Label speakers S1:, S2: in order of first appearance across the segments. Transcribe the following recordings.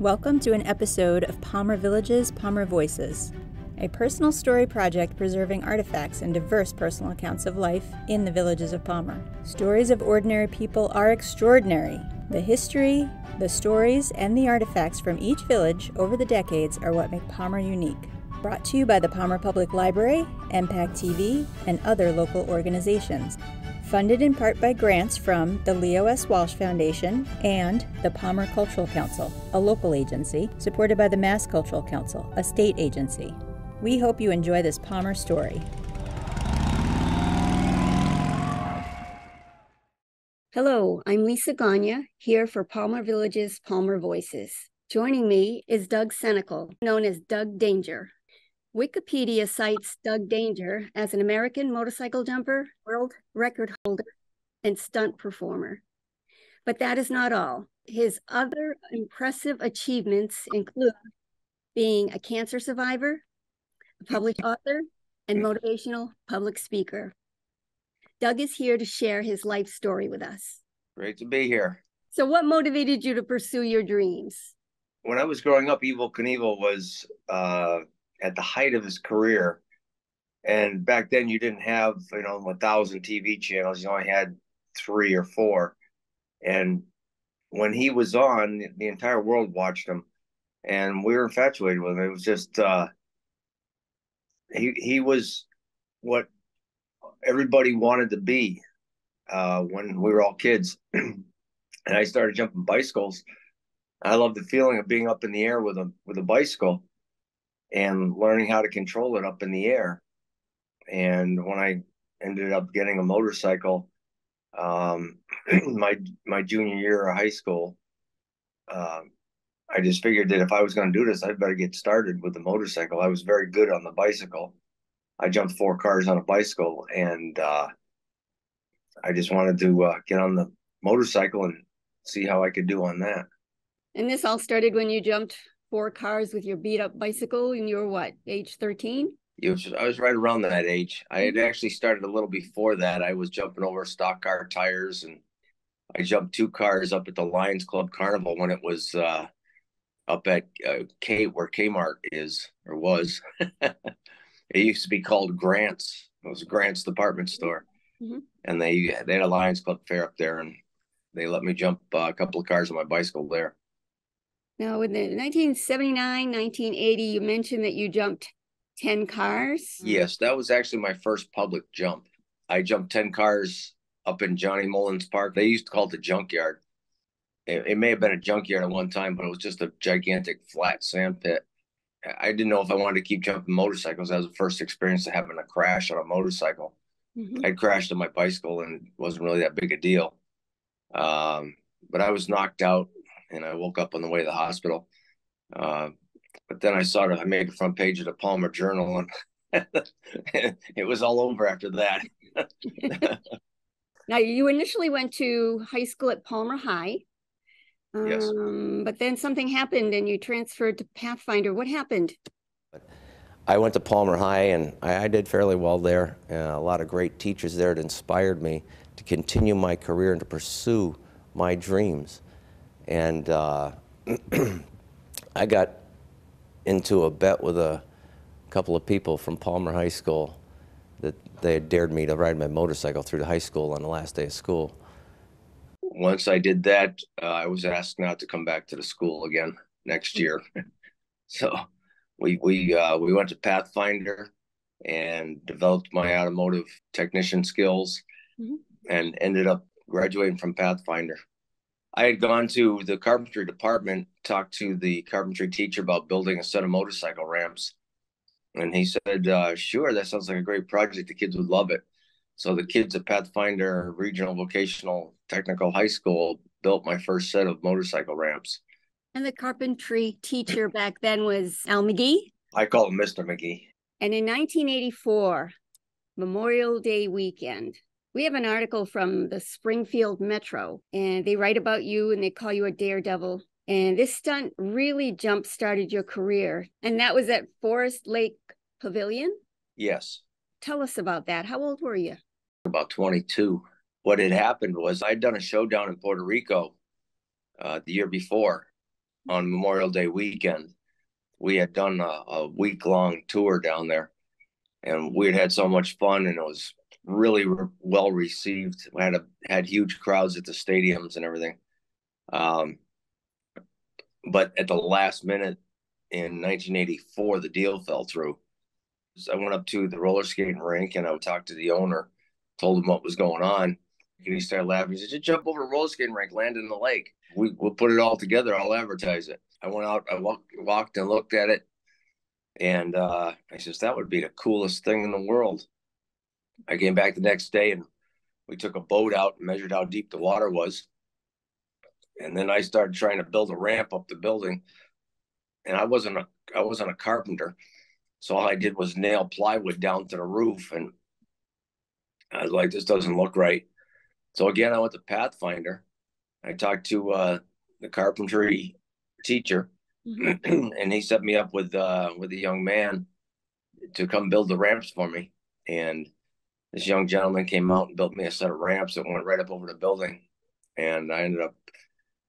S1: Welcome to an episode of Palmer Village's Palmer Voices, a personal story project preserving artifacts and diverse personal accounts of life in the villages of Palmer. Stories of ordinary people are extraordinary. The history, the stories, and the artifacts from each village over the decades are what make Palmer unique. Brought to you by the Palmer Public Library, MPAC TV, and other local organizations. Funded in part by grants from the Leo S. Walsh Foundation and the Palmer Cultural Council, a local agency, supported by the Mass Cultural Council, a state agency. We hope you enjoy this Palmer story.
S2: Hello, I'm Lisa Gagne, here for Palmer Village's Palmer Voices. Joining me is Doug Senecal, known as Doug Danger. Wikipedia cites Doug Danger as an American motorcycle jumper, world record holder, and stunt performer. But that is not all. His other impressive achievements include being a cancer survivor, a published author, and motivational public speaker. Doug is here to share his life story with us.
S3: Great to be here.
S2: So what motivated you to pursue your dreams?
S3: When I was growing up, Evel Knievel was at the height of his career. And back then you didn't have, 1,000 TV channels. You only had 3 or 4. And when he was on, the entire world watched him. And we were infatuated with him. It was just, he was what everybody wanted to be when we were all kids. And I started jumping bicycles. I love the feeling of being up in the air with a bicycle and learning how to control it up in the air. And when I ended up getting a motorcycle, my junior year of high school, I just figured that if I was going to do this, I'd better get started with the motorcycle. I was very good on the bicycle. I jumped 4 cars on a bicycle, and I just wanted to get on the motorcycle and see how I could do on that.
S2: And this all started when you jumped 4 cars with your beat up bicycle, and you were what, age 13?
S3: I was right around that age. I had actually started a little before that. I was jumping over stock car tires, and I jumped 2 cars up at the Lions Club Carnival when it was up at where Kmart is or was. It used to be called Grant's. It was Grant's department store. Mm-hmm. And they had a Lions Club fair up there, and they let me jump a couple of cars on my bicycle there.
S2: Now, in the 1979, 1980, you mentioned that you jumped 10 cars?
S3: Yes, that was actually my first public jump. I jumped 10 cars up in Johnny Mullins Park. They used to call it the junkyard. It may have been a junkyard at one time, but it was just a gigantic flat sand pit. I didn't know if I wanted to keep jumping motorcycles. That was the first experience of having a crash on a motorcycle. Mm-hmm. I crashed on my bicycle, and it wasn't really that big a deal. But I was knocked out, and I woke up on the way to the hospital. But then I made the front page of the Palmer Journal, and it was all over after that.
S2: Now, you initially went to high school at Palmer High.
S3: Yes.
S2: But then something happened, and you transferred to Pathfinder. What happened?
S4: I went to Palmer High, and I did fairly well there. A lot of great teachers there that inspired me to continue my career and to pursue my dreams. And I got into a bet with a couple of people from Palmer High School that they had dared me to ride my motorcycle through the high school on the last day of school.
S3: Once I did that, I was asked not to come back to the school again next year. So we went to Pathfinder and developed my automotive technician skills, mm-hmm. and ended up graduating from Pathfinder. I had gone to the carpentry department, talked to the carpentry teacher about building a set of motorcycle ramps. And he said, sure, that sounds like a great project. The kids would love it. So the kids at Pathfinder Regional Vocational Technical High School built my first set of motorcycle ramps.
S2: And the carpentry teacher back then was Al McGee?
S3: I call him Mr. McGee.
S2: And in 1984, Memorial Day weekend, we have an article from the Springfield Metro, and they write about you and they call you a daredevil. And this stunt really jump-started your career. And that was at Forest Lake Pavilion?
S3: Yes.
S2: Tell us about that. How old were you?
S3: About 22. What had happened was I'd done a show down in Puerto Rico the year before. on Memorial Day weekend. We had done a week-long tour down there, and we had so much fun, and it was really well received. We had huge crowds at the stadiums and everything. But at the last minute in 1984, the deal fell through. So I went up to the roller skating rink and I talked to the owner, told him what was going on. And he started laughing. He said, just jump over the roller skating rink, land in the lake. We'll put it all together. I'll advertise it. I went out, I walked and looked at it. And I says, that would be the coolest thing in the world. I came back the next day and we took a boat out and measured how deep the water was. And then I started trying to build a ramp up the building. And I wasn't a carpenter. So all I did was nail plywood down to the roof. And I was like, this doesn't look right. So again, I went to Pathfinder. I talked to the carpentry teacher, and he set me up with a young man to come build the ramps for me. And this young gentleman came out and built me a set of ramps that went right up over the building. And I ended up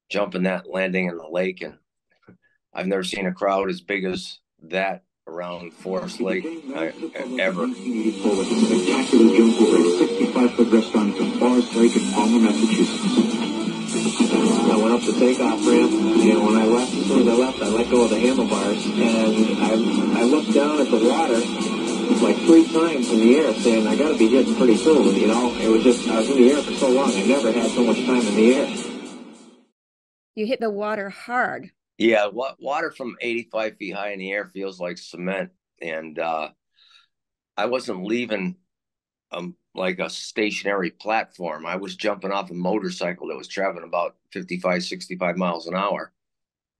S3: jumping that, landing in the lake. And I've never seen a crowd as big as that around Forest Lake ever.
S5: With a spectacular jump over a 65-foot restaurant in Forest Lake in Palmer, Massachusetts. I went up the takeoff ramp, and when I left, as soon as I left, I let go of the handlebars, and I looked down at the water like 3 times in the air, saying, I got to be hitting pretty soon, you know? It was just, I was in the air for so long, I never had so much time in the air.
S2: You hit the water hard.
S3: Yeah, water from 85 feet high in the air feels like cement. And I wasn't leaving like a stationary platform. I was jumping off a motorcycle that was traveling about 55, 65 miles an hour.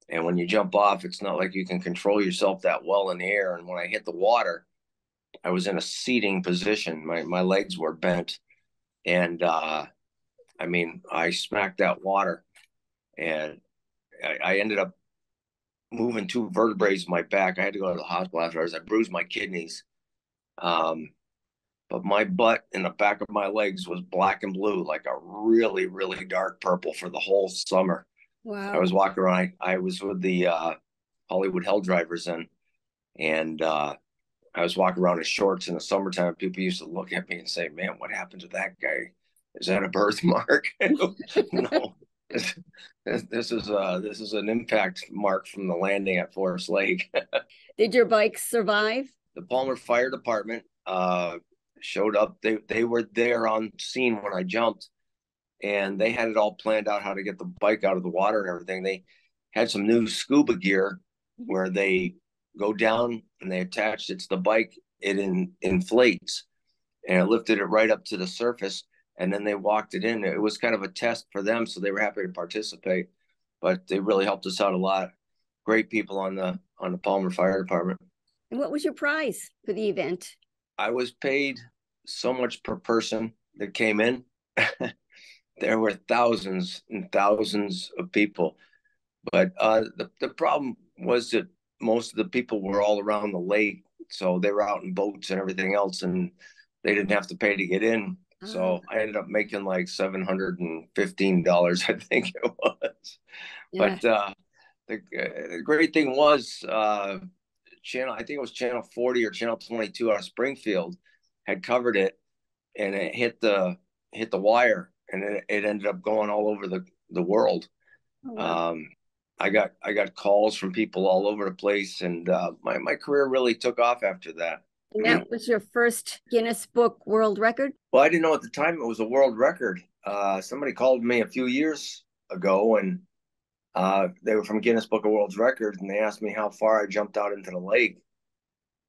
S3: And when you jump off, it's not like you can control yourself that well in the air. And when I hit the water, I was in a seating position. My legs were bent. And I smacked that water. And I ended up moving 2 vertebrae in my back. I had to go to the hospital afterwards. I bruised my kidneys. But my butt and the back of my legs was black and blue, like a really, really dark purple for the whole summer.
S2: Wow.
S3: I was walking around. I was with the Hollywood Hell Drivers then. And I was walking around in shorts in the summertime. People used to look at me and say, man, what happened to that guy? Is that a birthmark? No. This is an impact mark from the landing at Forest Lake.
S2: Did your bike survive?
S3: The Palmer Fire Department showed up. They were there on scene when I jumped, and they had it all planned out how to get the bike out of the water and everything. They had some new scuba gear where they go down and they attached it to the bike. It inflates, and it lifted it right up to the surface. And then they walked it in. It was kind of a test for them, so they were happy to participate. But they really helped us out a lot. Great people on the Palmer Fire Department.
S2: And what was your prize for the event?
S3: I was paid so much per person that came in. There were thousands and thousands of people. But the problem was that most of the people were all around the lake. So they were out in boats and everything else, and they didn't have to pay to get in. So I ended up making like $715, I think it was. Yeah. But the great thing was I think it was channel 40 or channel 22 out of Springfield had covered it, and it hit the wire, and it ended up going all over the world. Oh, wow. I got calls from people all over the place, and my career really took off after that.
S2: And that was your first Guinness Book World Record?
S3: Well, I didn't know at the time it was a world record. Somebody called me a few years ago, and they were from Guinness Book of World Records, and they asked me how far I jumped out into the lake.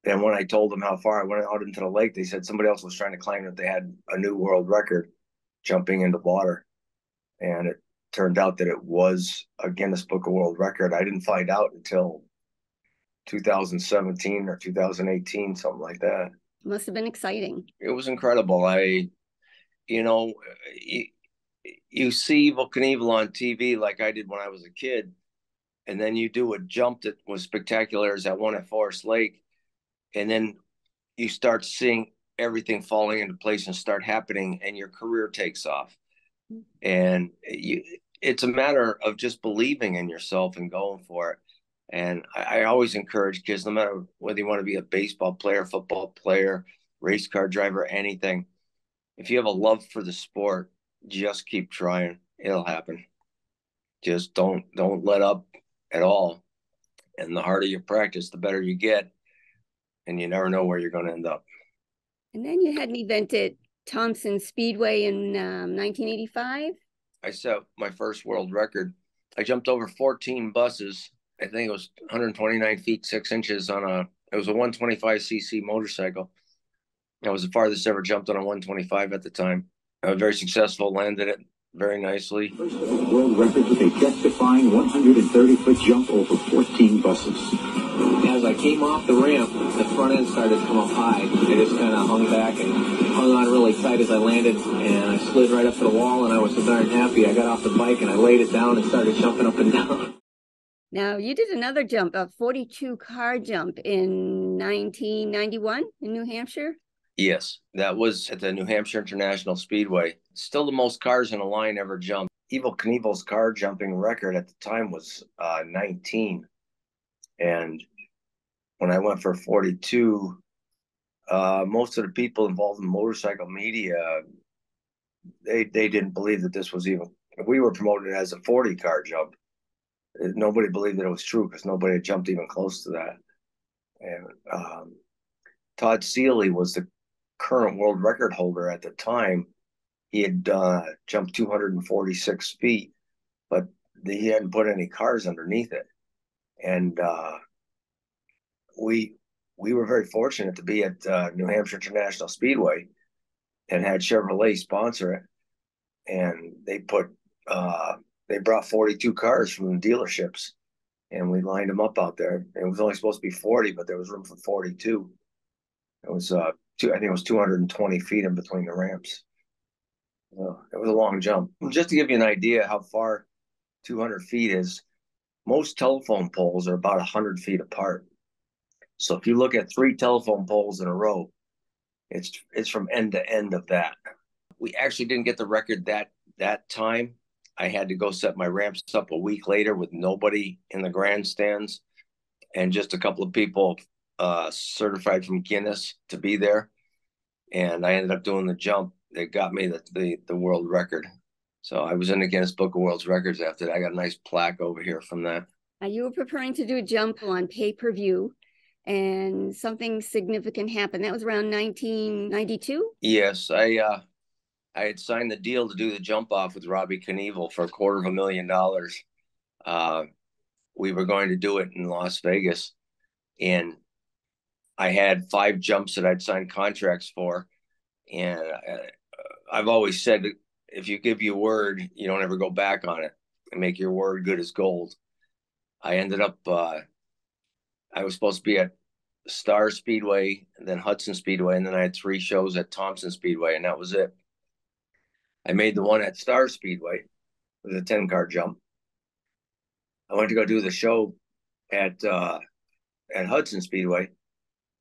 S3: And when I told them how far I went out into the lake, they said somebody else was trying to claim that they had a new world record jumping into water. And it turned out that it was a Guinness Book of World Record. I didn't find out until 2017 or 2018, something like that.
S2: Must have been exciting.
S3: It was incredible. You see Evel Knievel on TV like I did when I was a kid, and then you do a jump that was spectacular as that one at Forest Lake, and then you start seeing everything falling into place and start happening, and your career takes off. And it's a matter of just believing in yourself and going for it. And I always encourage kids, no matter whether you want to be a baseball player, football player, race car driver, anything, if you have a love for the sport, just keep trying. It'll happen. Just don't let up at all. And the harder you practice, the better you get. And you never know where you're going to end up.
S2: And then you had an event at Thompson Speedway in 1985.
S3: I set my first world record. I jumped over 14 buses. I think it was 129 feet 6 inches it was a 125cc motorcycle. I was the farthest ever jumped on a 125 at the time. I was very successful, landed it very nicely.
S5: First world record with a death-defying 130-foot jump over 14 buses. As I came off the ramp, the front end started to come up high. I just kind of hung back and hung on really tight as I landed, and I slid right up to the wall, and I was so darn happy. I got off the bike, and I laid it down and started jumping up and down.
S2: Now, you did another jump, a 42-car jump in 1991 in New Hampshire.
S3: Yes, that was at the New Hampshire International Speedway. Still the most cars in a line ever jumped. Evel Knievel's car jumping record at the time was 19. And when I went for 42, most of the people involved in motorcycle media, they didn't believe that this was even, we were promoted as a 40-car jump. Nobody believed that it was true because nobody had jumped even close to that. And Todd Seeley was the current world record holder at the time. He had jumped 246 feet, but he hadn't put any cars underneath it. And we were very fortunate to be at New Hampshire International Speedway and had Chevrolet sponsor it. And they brought 42 cars from the dealerships, and we lined them up out there. It was only supposed to be 40, but there was room for 42. It was I think it was 220 feet in between the ramps. It was a long jump. Just to give you an idea how far 200 feet is, most telephone poles are about 100 feet apart. So if you look at 3 telephone poles in a row, it's from end to end of that. We actually didn't get the record that time. I had to go set my ramps up a week later with nobody in the grandstands and just a couple of people certified from Guinness to be there. And I ended up doing the jump that got me the world record. So I was in the Guinness Book of World Records after that. I got a nice plaque over here from that.
S2: You were preparing to do a jump on pay-per-view, and something significant happened. That was around 1992?
S3: Yes, I had signed the deal to do the jump off with Robbie Knievel for $250,000. We were going to do it in Las Vegas, and I had 5 jumps that I'd signed contracts for. And I've always said, if you give your word, you don't ever go back on it, and make your word good as gold. I ended up, I was supposed to be at Star Speedway, and then Hudson Speedway, and then I had 3 shows at Thompson Speedway, and that was it. I made the one at Star Speedway. It was a 10-car jump. I went to go do the show at Hudson Speedway,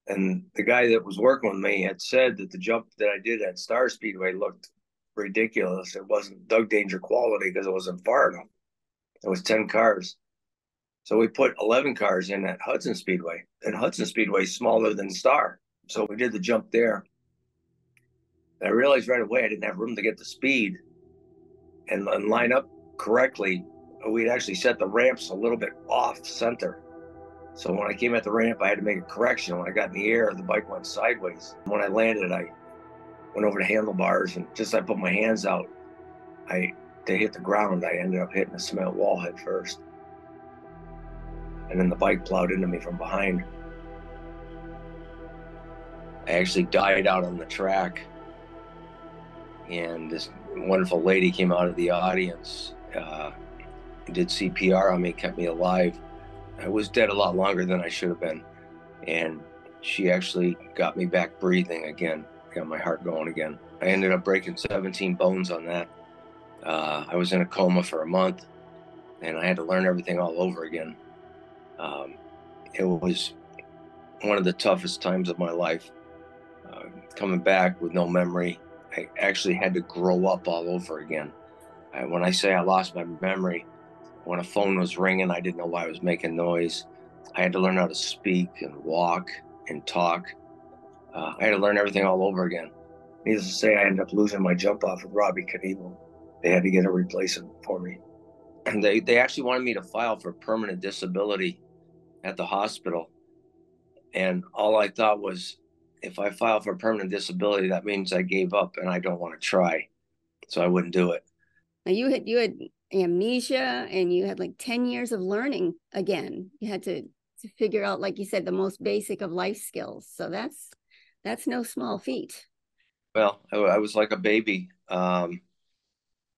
S3: and the guy that was working with me had said that the jump that I did at Star Speedway looked ridiculous. It wasn't Doug Danger quality because it wasn't far enough. It was 10 cars. So we put 11 cars in at Hudson Speedway, and Hudson Speedway is smaller than Star. So we did the jump there. And I realized right away I didn't have room to get the speed and line up correctly. We'd actually set the ramps a little bit off center. So when I came at the ramp, I had to make a correction. When I got in the air, the bike went sideways. When I landed, I went over the handlebars, and just as I put my hands out, to hit the ground, I ended up hitting a cement wall head first. And then the bike plowed into me from behind. I actually died out on the track. And this wonderful lady came out of the audience, did CPR on me, kept me alive. I was dead a lot longer than I should have been. And she actually got me back breathing again, got my heart going again. I ended up breaking 17 bones on that. I was in a coma for a month, and I had to learn everything all over again. It was one of the toughest times of my life. Coming back with no memory, I actually had to grow up all over again. When I say I lost my memory, when a phone was ringing, I didn't know why I was making noise. I had to learn how to speak and walk and talk. I had to learn everything all over again. Needless to say, I ended up losing my jump off with Robbie Knievel. They had to get a replacement for me. And they actually wanted me to file for permanent disability at the hospital. And all I thought was, if I file for permanent disability, that means I gave up and I don't want to try. So I wouldn't do it.
S2: Now you had amnesia, and you had like 10 years of learning again. You had to figure out, like you said, the most basic of life skills. So that's no small feat.
S3: Well, I was like a baby. And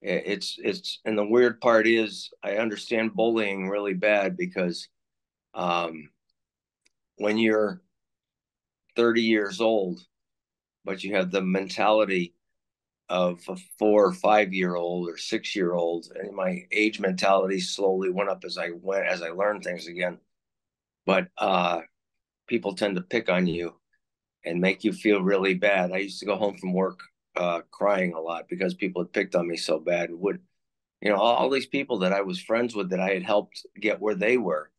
S3: the weird part is I understand bullying really bad because when you're 30 years old, but you have the mentality of a 4 or 5-year-old or 6-year-old, and my age mentality slowly went up as I learned things again. But people tend to pick on you and make you feel really bad. I used to go home from work crying a lot because people had picked on me so bad. And would, all these people that I was friends with that I had helped get where they weren't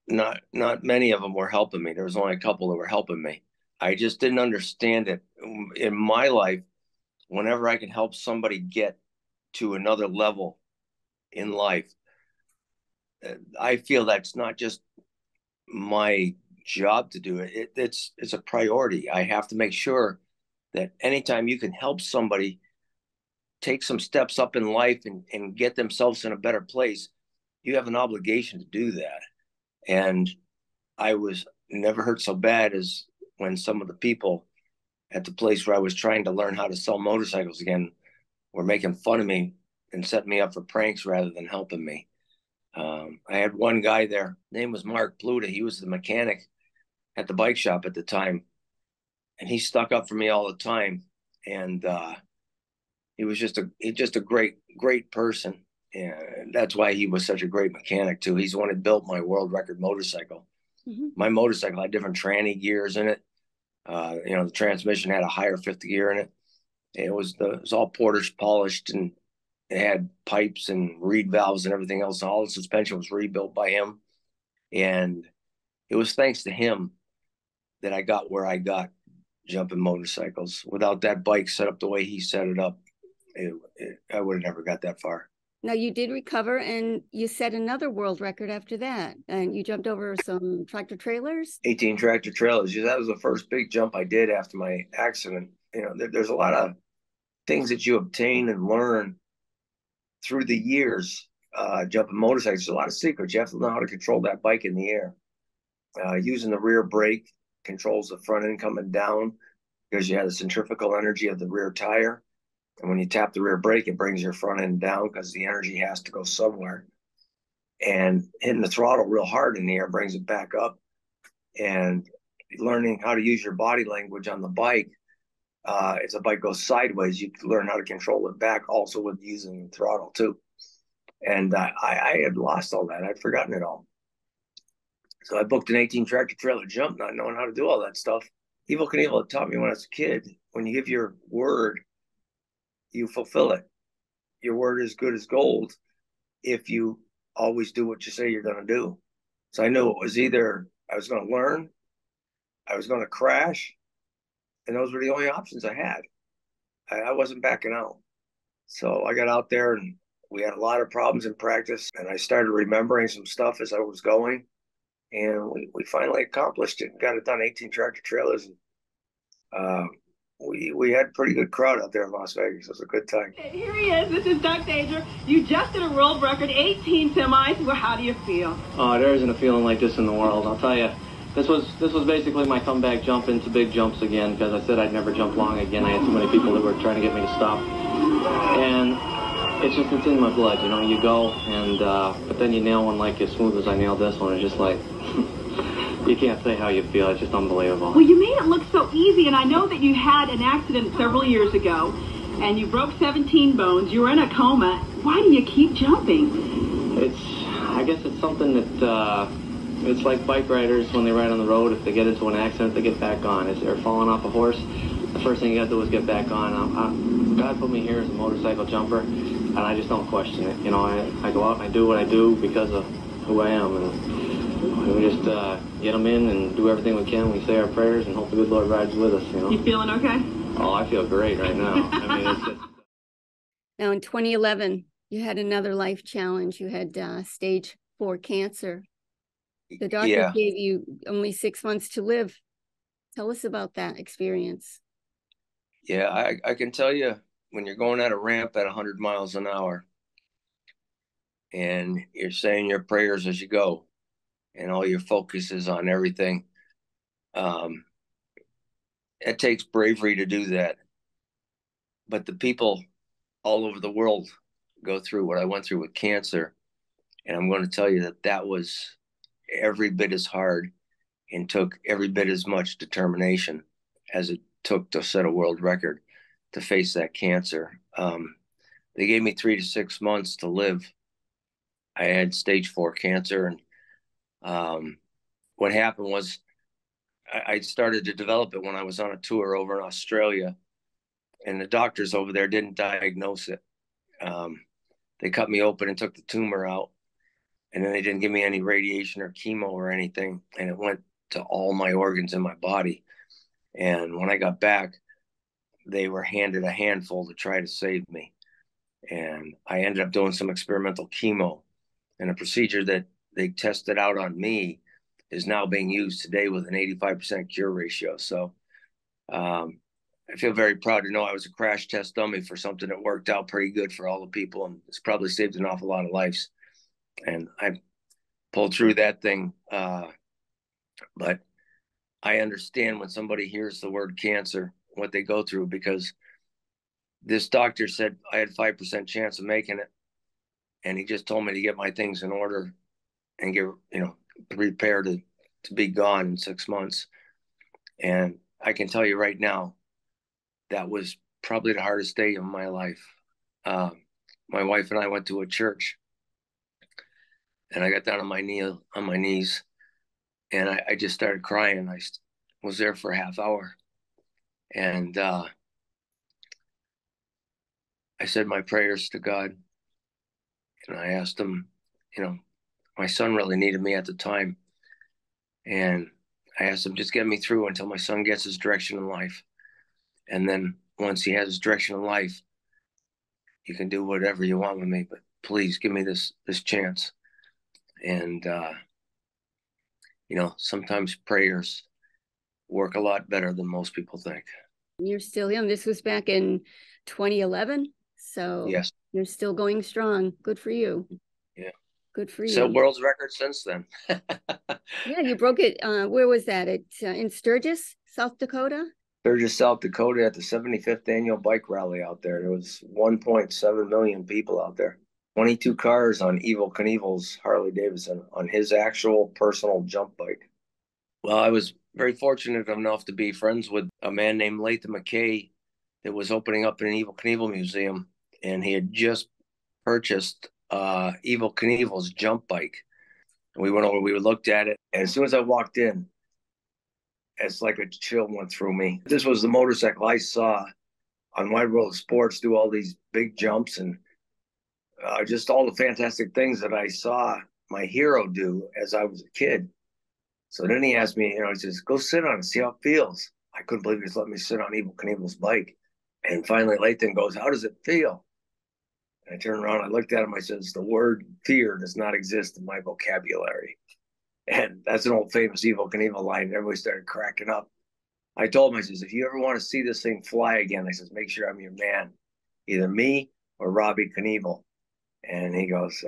S3: not many of them were helping me. There was only a couple that were helping me. I just didn't understand it. In my life, whenever I can help somebody get to another level in life, I feel that's not just my job to do it. It's a priority. I have to make sure that anytime you can help somebody take some steps up in life and get themselves in a better place, you have an obligation to do that. And I was never hurt so bad as when some of the people at the place where I was trying to learn how to sell motorcycles again were making fun of me and setting me up for pranks rather than helping me. I had one guy there, name was Mark Pluta. He was the mechanic at the bike shop at the time, and he stuck up for me all the time. And he was just a great person. And that's why he was such a great mechanic too. He's the one that built my world record motorcycle. Mm-hmm. My motorcycle had different tranny gears in it. The transmission had a higher fifth gear in it. It was all Porter's polished, and it had pipes and reed valves and everything else. All the suspension was rebuilt by him. And it was thanks to him that I got where I got jumping motorcycles. Without that bike set up the way he set it up, I would have never got that far.
S2: Now, you did recover, and you set another world record after that. And you jumped over some tractor trailers?
S3: 18 tractor trailers. That was the first big jump I did after my accident. There's a lot of things that you obtain and learn through the years jumping motorcycles. There's a lot of secrets. You have to know how to control that bike in the air. Using the rear brake controls the front end coming down because you have the centrifugal energy of the rear tire. And when you tap the rear brake, it brings your front end down because the energy has to go somewhere. And hitting the throttle real hard in the air brings it back up. And learning how to use your body language on the bike, as the bike goes sideways, you can learn how to control it back also with using the throttle too. And I had lost all that. I'd forgotten it all. So I booked an 18 tractor trailer jump, not knowing how to do all that stuff. Evel Knievel had taught me when I was a kid, when you give your word, you fulfill it. Your word is good as gold if you always do what you say you're going to do. So I knew it was either I was going to learn, I was going to crash, and those were the only options I had. I wasn't backing out. So I got out there, and we had a lot of problems in practice, and I started remembering some stuff as I was going, and we finally accomplished it and got it done, 18 tractor trailers. And we had a pretty good crowd out there in Las Vegas. It was a good time.
S6: Here he is. This is Doug Danger. You just did a world record, 18 semis. Well, how do you feel?
S7: Oh, there isn't a feeling like this in the world. I'll tell you, this was basically my comeback jump into big jumps again, because I said I'd never jump long again. I had too many people that were trying to get me to stop. And it's in my blood, you go, and but then you nail one like as smooth as I nailed this one. It's just like, you can't say how you feel. It's just unbelievable.
S6: Well, you made it look so easy, and I know that you had an accident several years ago, and you broke 17 bones. You were in a coma. Why do you keep jumping?
S7: I guess it's something that, it's like bike riders when they ride on the road. If they get into an accident, they get back on. If they're falling off a horse, the first thing you got to do is get back on. God put me here as a motorcycle jumper, and I just don't question it. You know, I go out and I do what I do because of who I am, and we just get them in and do everything we can. We say our prayers and hope the good Lord rides with us, you know.
S6: You feeling okay?
S7: Oh, I feel great right now. I mean, it's just...
S2: Now, in 2011, you had another life challenge. You had stage 4 cancer. The doctor gave you only 6 months to live. Tell us about that experience.
S3: Yeah, I can tell you, when you're going at a ramp at 100 miles an hour and you're saying your prayers as you go and all your focus is on everything, it takes bravery to do that. But the people all over the world go through what I went through with cancer. And I'm going to tell you that that was every bit as hard and took every bit as much determination as it took to set a world record to face that cancer. They gave me 3 to 6 months to live. I had stage 4 cancer. And what happened was I started to develop it when I was on a tour over in Australia. And the doctors over there didn't diagnose it. They cut me open and took the tumor out. And then they didn't give me any radiation or chemo or anything. And it went to all my organs in my body. And when I got back, they were handed a handful to try to save me. And I ended up doing some experimental chemo. And a procedure that they tested out on me is now being used today with an 85% cure ratio. So I feel very proud to know I was a crash test dummy for something that worked out pretty good for all the people. And it's probably saved an awful lot of lives. And I pulled through that thing. But I understand when somebody hears the word cancer, what they go through, because this doctor said I had 5% chance of making it. And he just told me to get my things in order and get, prepared to be gone in 6 months. And I can tell you right now, that was probably the hardest day of my life. My wife and I went to a church, and I got down on my knees, and I just started crying. I was there for a half hour, and I said my prayers to God, and I asked him, my son really needed me at the time, and I asked him, just get me through until my son gets his direction in life. And then once he has his direction in life, you can do whatever you want with me, but please give me this chance. And, sometimes prayers work a lot better than most people think.
S2: You're still young. This was back in 2011. So
S3: yes,
S2: you're still going strong. Good for you.
S3: Yeah.
S2: Good for you.
S3: Set world's record since then.
S2: Yeah, you broke it. Where was that? In Sturgis, South Dakota?
S3: Sturgis, South Dakota, at the 75th annual bike rally out there. There was 1.7 million people out there. 22 cars on Evel Knievel's Harley Davidson on his actual personal jump bike. Well, I was very fortunate enough to be friends with a man named Latham McKay that was opening up an Evel Knievel museum, and he had just purchased Evel Knievel's jump bike. We went over, we looked at it, and as soon as I walked in, it's like a chill went through me. This was the motorcycle I saw on Wide World of Sports do all these big jumps and just all the fantastic things that I saw my hero do as I was a kid. So then he asked me, he says, go sit on it, see how it feels. I couldn't believe he just let me sit on Evel Knievel's bike. And finally, Lathan goes, how does it feel? And I turned around, I looked at him, I says, the word fear does not exist in my vocabulary. And that's an old famous Evel Knievel line. Everybody started cracking up. I told him, I says, if you ever want to see this thing fly again, I says, make sure I'm your man, either me or Robbie Knievel. And he goes,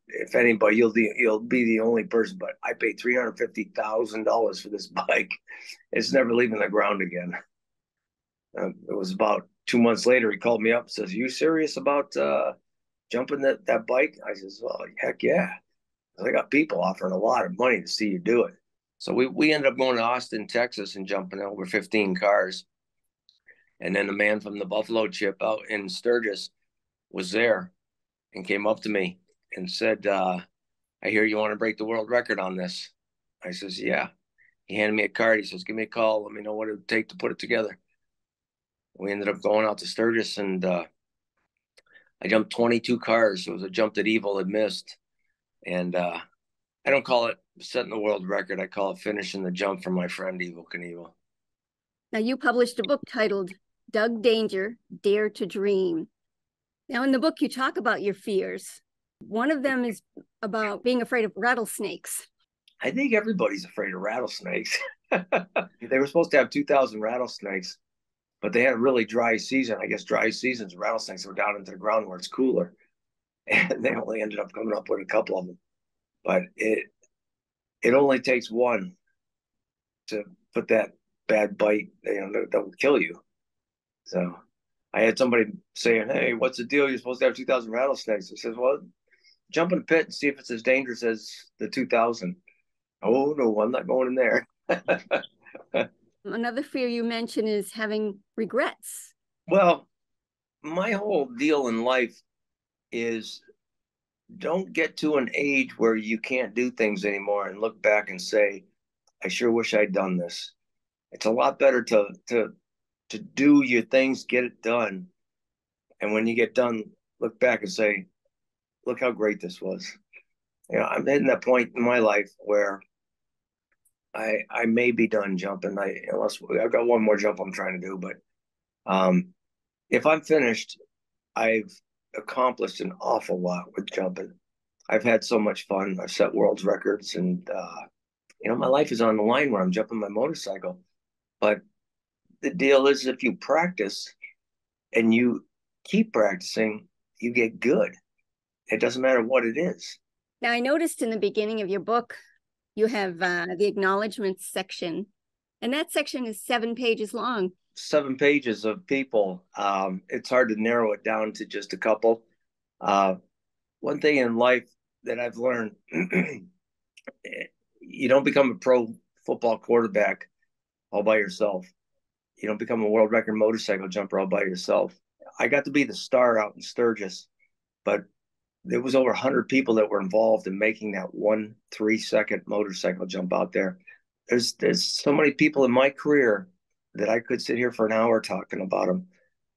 S3: if anybody, you'll be the only person, but I paid $350,000 for this bike. It's never leaving the ground again. It was about 2 months later, he called me up and says, are you serious about jumping that bike? I says, well, heck yeah. I got people offering a lot of money to see you do it. So we ended up going to Austin, Texas, and jumping over 15 cars. And then the man from the Buffalo Chip out in Sturgis was there and came up to me and said, I hear you want to break the world record on this. I says, yeah. He handed me a card. He says, give me a call. Let me know what it would take to put it together. We ended up going out to Sturgis, and I jumped 22 cars. It was a jump that Evil had missed. And I don't call it setting the world record. I call it finishing the jump for my friend Evil Knievel.
S2: Now, you published a book titled Doug Danger, Dare to Dream. Now, in the book, you talk about your fears. One of them is about being afraid of rattlesnakes.
S3: I think everybody's afraid of rattlesnakes. They were supposed to have 2,000 rattlesnakes, but they had a really dry season. I guess dry seasons, rattlesnakes were down into the ground where it's cooler. And they only ended up coming up with a couple of them. But it only takes one to put that bad bite, that will kill you. So I had somebody saying, "Hey, what's the deal? You're supposed to have 2,000 rattlesnakes." I said, "Well, jump in the pit and see if it's as dangerous as the 2,000. Oh, no, I'm not going in there.
S2: Another fear you mentioned is having regrets.
S3: Well, my whole deal in life is don't get to an age where you can't do things anymore and look back and say, I sure wish I'd done this. It's a lot better to do your things, get it done. And when you get done, look back and say, look how great this was. I'm hitting that point in my life where I may be done jumping. Unless I've got one more jump I'm trying to do, but if I'm finished, I've accomplished an awful lot with jumping. I've had so much fun. I've set world's records, and my life is on the line when I'm jumping my motorcycle. But the deal is, if you practice and you keep practicing, you get good. It doesn't matter what it is.
S2: Now, I noticed in the beginning of your book, you have the acknowledgments section, and that section is 7 pages long.
S3: 7 pages of people. It's hard to narrow it down to just a couple. One thing in life that I've learned, you don't become a pro football quarterback all by yourself. You don't become a world record motorcycle jumper all by yourself. I got to be the star out in Sturgis, but there was over 100 people that were involved in making that 1 3-second motorcycle jump out there. There's so many people in my career that I could sit here for an hour talking about them.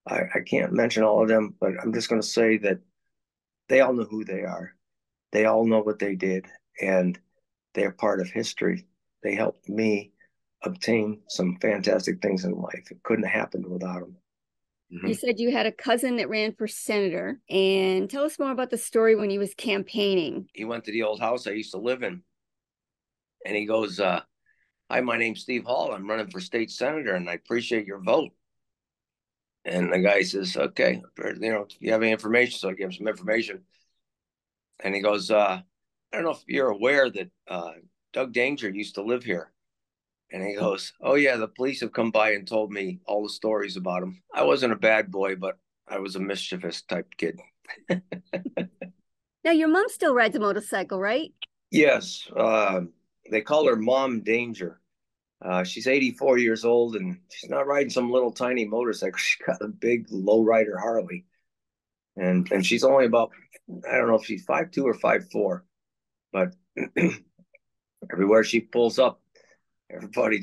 S3: I can't mention all of them, but I'm just going to say that they all know who they are. They all know what they did, and they're part of history. They helped me obtain some fantastic things in life. It couldn't have happened without them.
S2: You said you had a cousin that ran for senator, and tell us more about the story when he was campaigning.
S3: He went to the old house I used to live in, and he goes, hi, my name's Steve Hall. I'm running for state senator, and I appreciate your vote. And the guy says, okay, if you have any information. So I give him some information. And he goes, I don't know if you're aware that Doug Danger used to live here. And he goes, oh, yeah, the police have come by and told me all the stories about him. I wasn't a bad boy, but I was a mischievous type kid.
S2: Now, your mom still rides a motorcycle, right?
S3: Yes. They call her Mom Danger. She's 84 years old, and she's not riding some little tiny motorcycle. She's got a big lowrider Harley. And she's only about, I don't know if she's 5'2" or 5'4", but everywhere she pulls up, everybody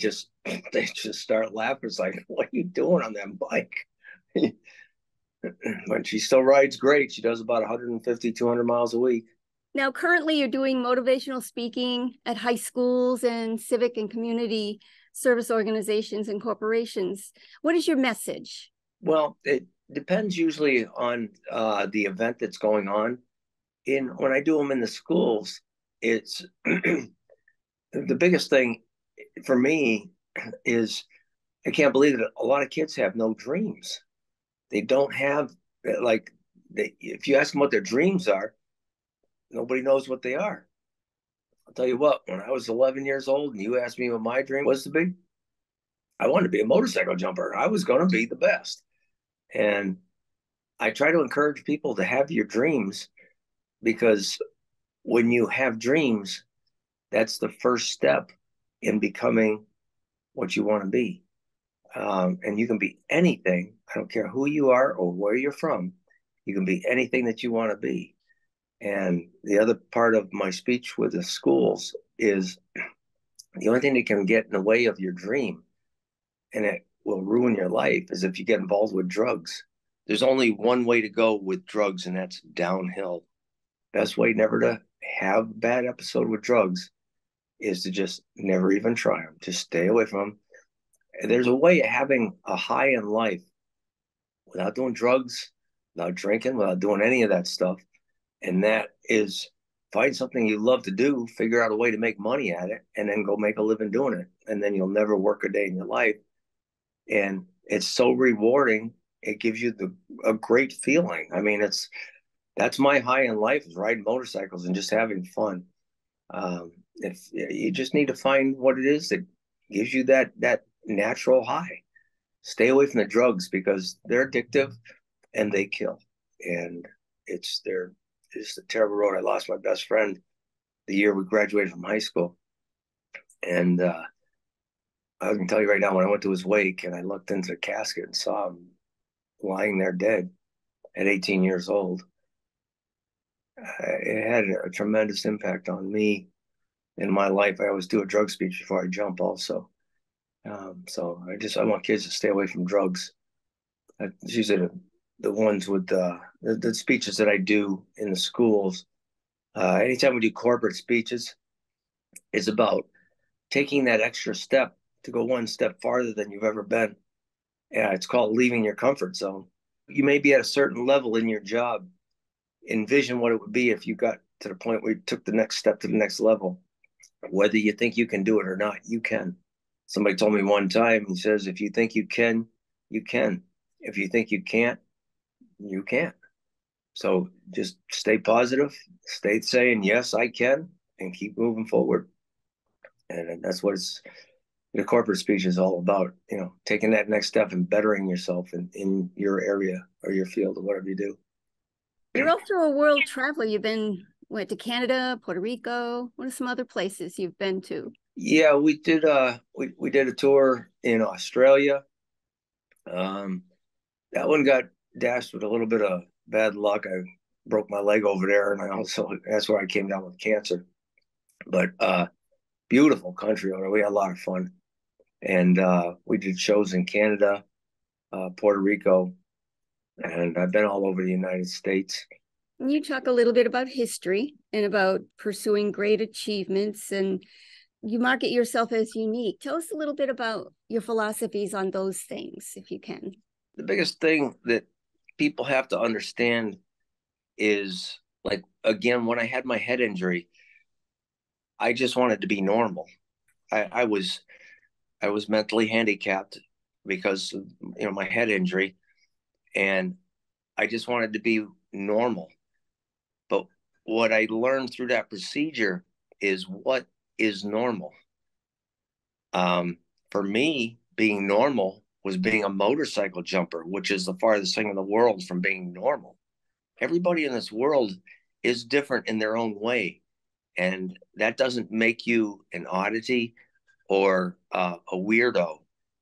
S3: they just start laughing. It's like, what are you doing on that bike? But she still rides great. She does about 150, 200 miles a week.
S2: Now, currently you're doing motivational speaking at high schools and civic and community service organizations and corporations. What is your message?
S3: Well, it depends usually on the event that's going on. When I do them in the schools, it's the biggest thing for me is I can't believe that a lot of kids have no dreams. They don't have, if you ask them what their dreams are, nobody knows what they are. I'll tell you what, when I was 11 years old and you asked me what my dream was to be, I wanted to be a motorcycle jumper. I was going to be the best. And I try to encourage people to have your dreams, because when you have dreams, that's the first step in becoming what you want to be. And you can be anything. I don't care who you are or where you're from. You can be anything that you want to be. And the other part of my speech with the schools is the only thing that can get in the way of your dream, and will ruin your life is if you get involved with drugs. There's only one way to go with drugs, and that's downhill. Best way never to have a bad episode with drugs is to just never even try them. Just stay away from them. And there's a way of having a high in life without doing drugs, without drinking, without doing any of that stuff. And that is find something you love to do, figure out a way to make money at it, and then go make a living doing it. And then you'll never work a day in your life. And it's so rewarding. It gives you a great feeling. I mean, that's my high in life, is riding motorcycles and just having fun. If you just need to find what it is that gives you that natural high. Stay away from the drugs because they're addictive and they kill. And it's a terrible road. I lost my best friend the year we graduated from high school. And I can tell you right now, when I went to his wake and I looked into the casket and saw him lying there dead at 18 years old, it had a tremendous impact on me in my life. I always do a drug speech before I jump also. So I want kids to stay away from drugs. These are the ones with the speeches that I do in the schools. Anytime we do corporate speeches, it's about taking that extra step to go one step farther than you've ever been. Yeah, it's called leaving your comfort zone. You may be at a certain level in your job. Envision what it would be if you got to the point where you took the next step to the next level. Whether you think you can do it or not, you can. Somebody told me one time, he says, if you think you can, you can. If you think you can't, you can't. So just stay positive, stay saying, yes, I can, and keep moving forward. And that's what the corporate speech is all about, taking that next step and bettering yourself in your area or your field or whatever you do.
S2: You're also a world traveler. Went to Canada, Puerto Rico. What are some other places you've been to?
S3: Yeah, we did we did a tour in Australia. That one got dashed with a little bit of bad luck. I broke my leg over there, and that's where I came down with cancer. But beautiful country over there. We had a lot of fun. And we did shows in Canada, Puerto Rico, and I've been all over the United States.
S2: Can you talk a little bit about history and about pursuing great achievements, and you market yourself as unique. Tell us a little bit about your philosophies on those things, if you can.
S3: The biggest thing that people have to understand is, like, again, when I had my head injury, I just wanted to be normal. I was mentally handicapped because of, my head injury, and I just wanted to be normal. But what I learned through that procedure is what is normal. For me, being normal was being a motorcycle jumper, which is the farthest thing in the world from being normal. Everybody in this world is different in their own way. And that doesn't make you an oddity or a weirdo.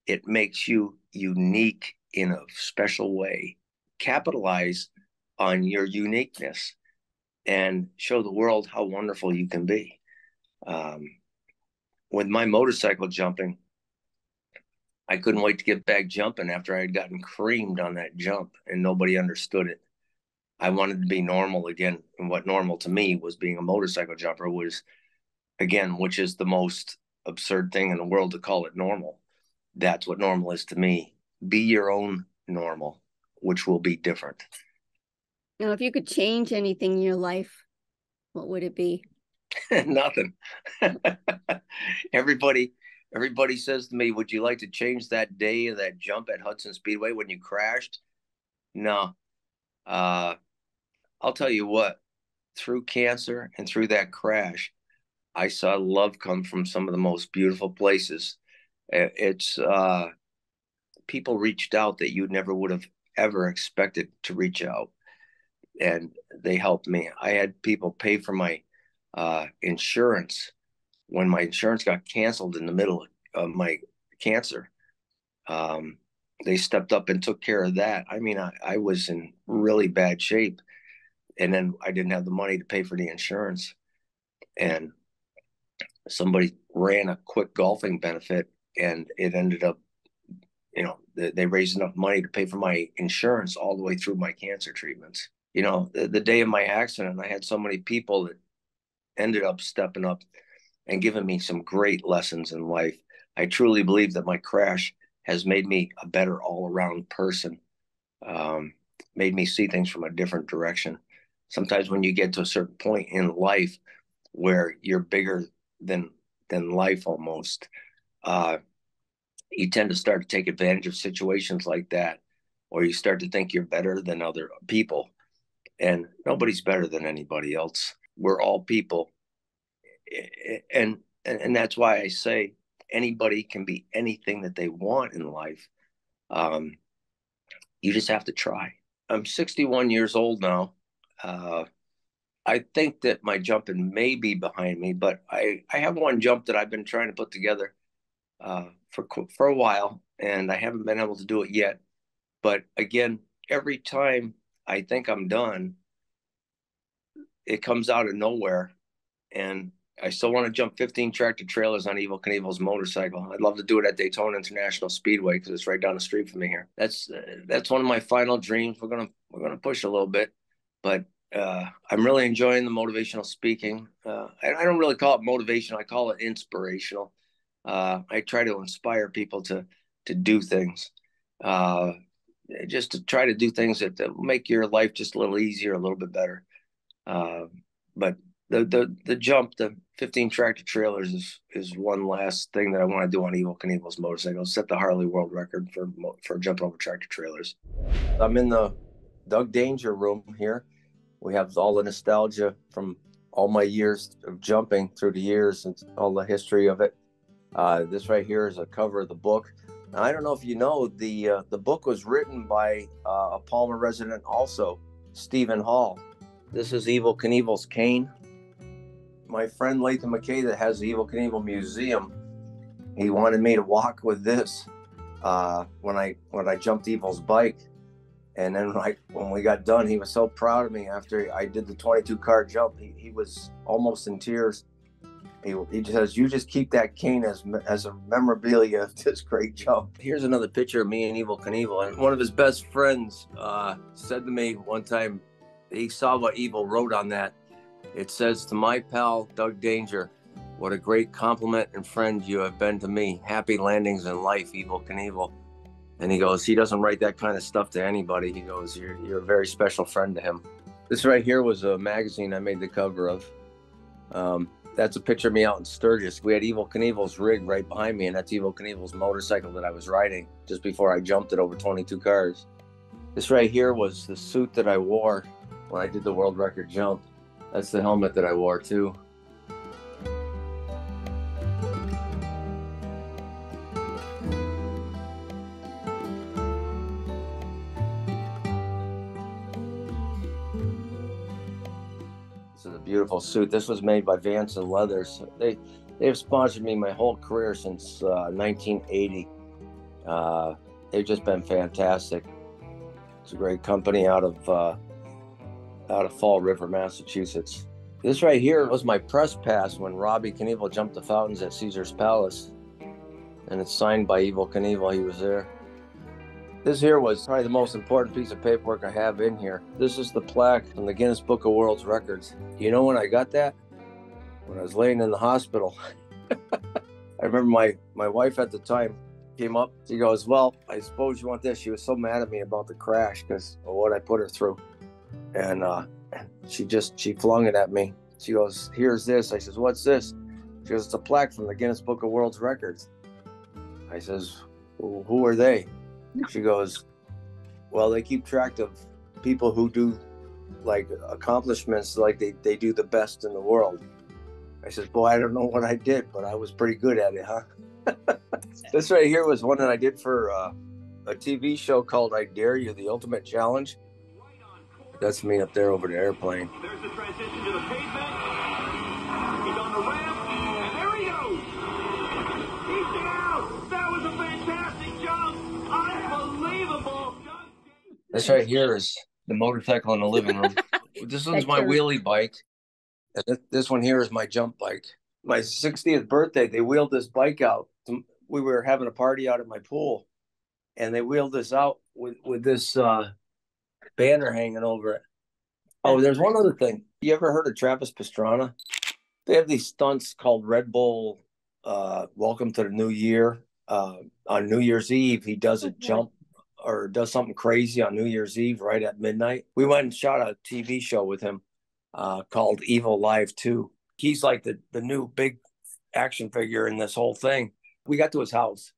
S3: It makes you unique in a special way. Capitalize on your uniqueness and show the world how wonderful you can be. With my motorcycle jumping, I couldn't wait to get back jumping after I had gotten creamed on that jump and nobody understood it. I wanted to be normal again. And what normal to me was being a motorcycle jumper was, again, which is the most absurd thing in the world to call it normal. That's what normal is to me. Be your own normal, which will be different.
S2: Now, if you could change anything in your life, what would it be?
S3: Nothing. Everybody says to me, would you like to change that day of that jump at Hudson Speedway when you crashed? No. I'll tell you what, through cancer and through that crash, I saw love come from some of the most beautiful places. It's people reached out that you never would have ever expected to reach out, and they helped me. I had people pay for my insurance when my insurance got canceled in the middle of my cancer. They stepped up and took care of that. I mean, I was in really bad shape, and then I didn't have the money to pay for the insurance. And somebody ran a quick golfing benefit, and it ended up they raised enough money to pay for my insurance all the way through my cancer treatments. The day of my accident, I had so many people that ended up stepping up and giving me some great lessons in life. I truly believe that my crash has made me a better all-around person, made me see things from a different direction. Sometimes when you get to a certain point in life where you're bigger than life almost, you tend to start to take advantage of situations like that, or you start to think you're better than other people. And nobody's better than anybody else. We're all people. And that's why I say anybody can be anything that they want in life. You just have to try. I'm 61 years old now. I think that my jumping may be behind me, but I have one jump that I've been trying to put together for a while, and I haven't been able to do it yet. But again, every time I think I'm done, it comes out of nowhere, and I still want to jump 15 tractor trailers on Evel Knievel's motorcycle. I'd love to do it at Daytona International Speedway because it's right down the street from me here. That's one of my final dreams. We're gonna push a little bit, but I'm really enjoying the motivational speaking. I don't really call it motivational. I call it inspirational. I try to inspire people to do things, just to try to do things that make your life just a little easier, a little bit better. But the jump, the 15 tractor trailers is one last thing that I want to do on Evel Knievel's motorcycle. Set the Harley world record for jumping over tractor trailers. I'm in the Doug Danger room here. We have all the nostalgia from all my years of jumping through the years and all the history of it. This right here is a cover of the book. Now, I don't know if you know, the book was written by a Palmer resident also, Stephen Hall. This is Evel Knievel's cane. My friend Latham McKay that has the Evel Knievel Museum, he wanted me to walk with this when I jumped Evel's bike. And then when we got done, he was so proud of me after I did the 22-car jump. He was almost in tears. He says, "You just keep that cane as a memorabilia of this great jump." Here's another picture of me and Evel Knievel. And one of his best friends said to me one time, he saw what Evel wrote on that. It says, "To my pal, Doug Danger, what a great compliment and friend you have been to me. Happy landings in life, Evel Knievel." And he goes, he doesn't write that kind of stuff to anybody. He goes, you're a very special friend to him. This right here was a magazine I made the cover of. That's a picture of me out in Sturgis. We had Evel Knievel's rig right behind me, and that's Evel Knievel's motorcycle that I was riding just before I jumped it over 22 cars. This right here was the suit that I wore when I did the world record jump. That's the helmet that I wore too. This is a beautiful suit. This was made by Vance and Leathers. They've sponsored me my whole career since 1980. They've just been fantastic. It's a great company out of Fall River, Massachusetts. This right here was my press pass when Robbie Knievel jumped the fountains at Caesar's Palace. And it's signed by Evel Knievel. He was there. This here was probably the most important piece of paperwork I have in here. This is the plaque from the Guinness Book of World Records. You know when I got that? When I was laying in the hospital. I remember my wife at the time came up. She goes, "Well, I suppose you want this." She was so mad at me about the crash because of what I put her through. And she flung it at me. She goes, "Here's this." I says, "What's this?" She goes, "It's a plaque from the Guinness Book of World Records." I says, "Well, who are they?" She goes, "Well, they keep track of people who do like accomplishments like they do the best in the world." I says, "Boy, I don't know what I did, but I was pretty good at it, huh?" This right here was one that I did for a TV show called I Dare You, The Ultimate Challenge. That's me up there over the airplane.
S5: There's the transition to the pavement. He's on the ramp, and there he goes. He's down. That was a fantastic jump. Unbelievable.
S3: This right here is the motorcycle in the living room. This one's my wheelie bike. And this one here is my jump bike. My 60th birthday, they wheeled this bike out. We were having a party out at my pool.
S8: and they wheeled us out with this banner hanging over it. Oh, there's one other thing. You ever heard of Travis Pastrana? They have these stunts called Red Bull Welcome to the New Year. On New Year's Eve, he does a jump or does something crazy on New Year's Eve right at midnight. We went and shot a TV show with him called Evil Live 2. He's like the new big action figure in this whole thing. We got to his house,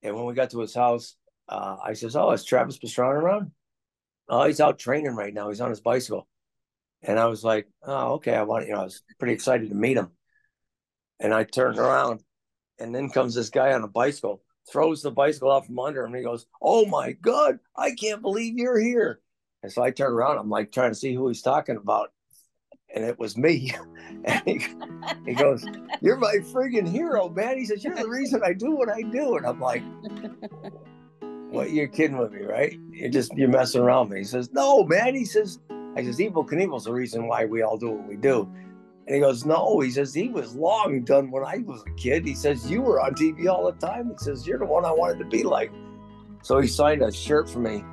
S8: and when we got to his house, I says, "Oh, is Travis Pastrana around?" "Oh, he's out training right now. He's on his bicycle." And I was like, "Oh, okay." I was pretty excited to meet him. And I turned around, and then comes this guy on a bicycle, throws the bicycle out from under him, and he goes, "Oh my God, I can't believe you're here." And so I turned around, I'm like trying to see who he's talking about. And it was me. And he goes, "You're my friggin' hero, man." He says, "You're the reason I do what I do." And I'm like, "What, you're kidding with me, right? You're messing around with me." He says, "No, man." I says, "Evel Knievel's the reason why we all do what we do." And he goes, "No," he says, "he was long done when I was a kid." He says, "You were on TV all the time." He says, "You're the one I wanted to be like." So he signed a shirt for me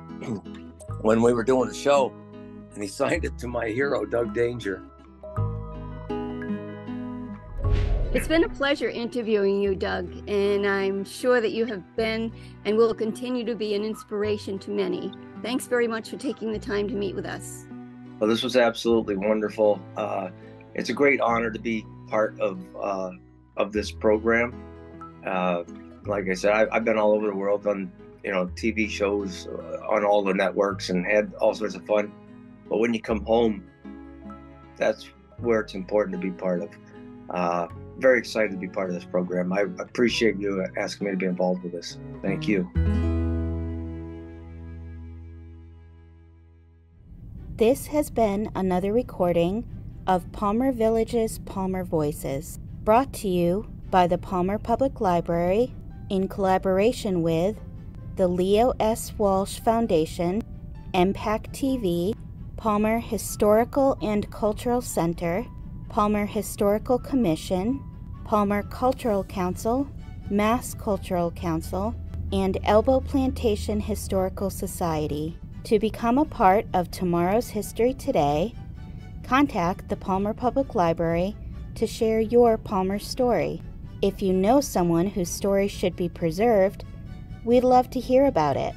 S8: when we were doing the show, and he signed it to my hero, Doug Danger.
S2: It's been a pleasure interviewing you, Doug, and I'm sure that you have been and will continue to be an inspiration to many. Thanks very much for taking the time to meet with us.
S8: Well, this was absolutely wonderful. It's a great honor to be part of this program. Like I said, I've been all over the world, done TV shows on all the networks, and had all sorts of fun. But when you come home, that's where it's important to be part of. Very excited to be part of this program. I appreciate you asking me to be involved with this. Thank you.
S1: This has been another recording of Palmer Village's Palmer Voices, brought to you by the Palmer Public Library in collaboration with the Leo S. Walsh Foundation, MPAC TV, Palmer Historical and Cultural Center, Palmer Historical Commission, Palmer Cultural Council, Mass Cultural Council, and Elbow Plantation Historical Society. To become a part of tomorrow's History Today, contact the Palmer Public Library to share your Palmer story. If you know someone whose story should be preserved, we'd love to hear about it.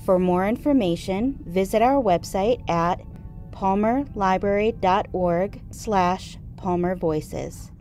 S1: For more information, visit our website at palmerlibrary.org/palmervoices.